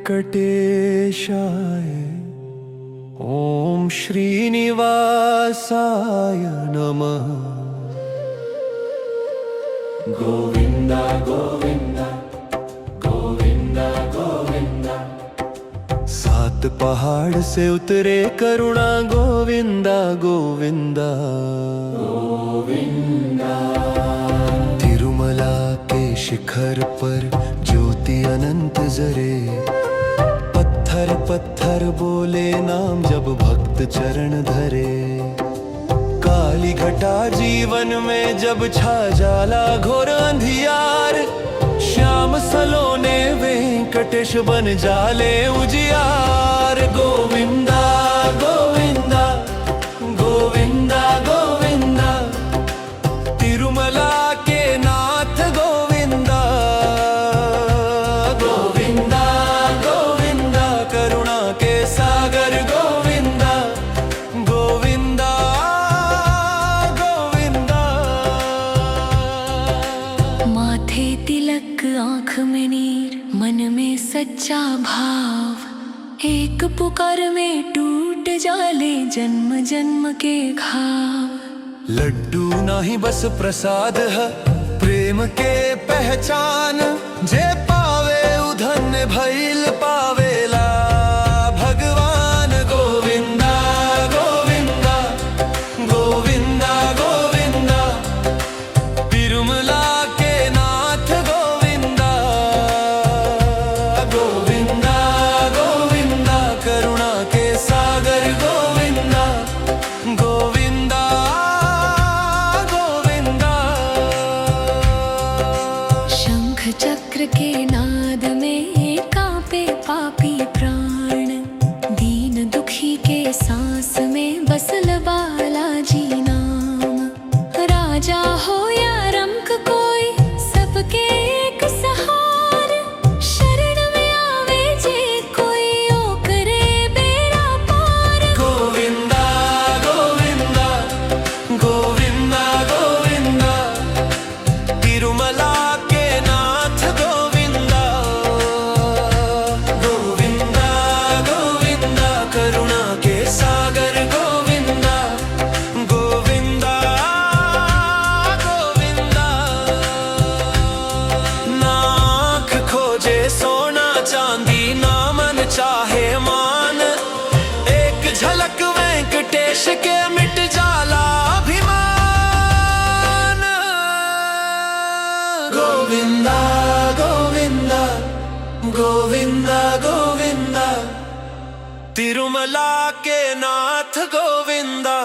वेंकटेशाय ओम श्रीनिवासाय नमः। गोविंदा गोविंदा गोविंदा गोविंदा। सात पहाड़ से उतरे करुणा गोविंदा गोविंदा गोविंदा। तिरुमला के शिखर पर ज्योति अनंत जरे, पत्थर पत्थर बोले नाम जब भक्त चरण धरे। काली घटा जीवन में जब छा जाला घोर अंधियार, श्याम सलोने वेंकटेश बन जाले उजियार। गोविंदा गोविंदा गोविंदा गोविंदा। तिरुमला के नाथ गोविंदा गोविंदा गोविंदा। करुणा के सागर गोविंदा गोविंदा गोविंदा। माथे तिलक आँख में नीर, मन में सच्चा भाव, एक पुकार में टूट जाले जन्म जन्म के घाव। लड्डू नाही बस प्रसाद है, प्रेम के पहचान। जे पावे उधन भइल पावेला भगवान। गोविंदा गोविंदा गोविंदा गोविंदा। तिरुमला के नाथ गोविंदा गोविंदा गोविंदा। करुणा के सागर गोविंदा गोविंदा गोविंदा। शंख चक्र के नाद में कांपे पापी प्राण, दीन दुखी के सांस में बसल बालाजी नाम। राजा हो या रंक कोई, सबके एक सहार। शरण में आवे जे कोई, ओ करे बेड़ा पार। गोविंदा गोविंदा गोविंदा गोविंदा। तिरुमला के नाथ गोविंदा गोविंदा गोविंदा। करुणा के सागर गोविंदा गोविंदा गोविंदा। नाक खोजे सोना चांदी, ना मन चाहे मान। एक झलक वेंकटेश के मिट जाला अभिमान। गोविंदा गोविंदा गोविंदा गोविंदा। तिरुमला के नाथ गोविंदा।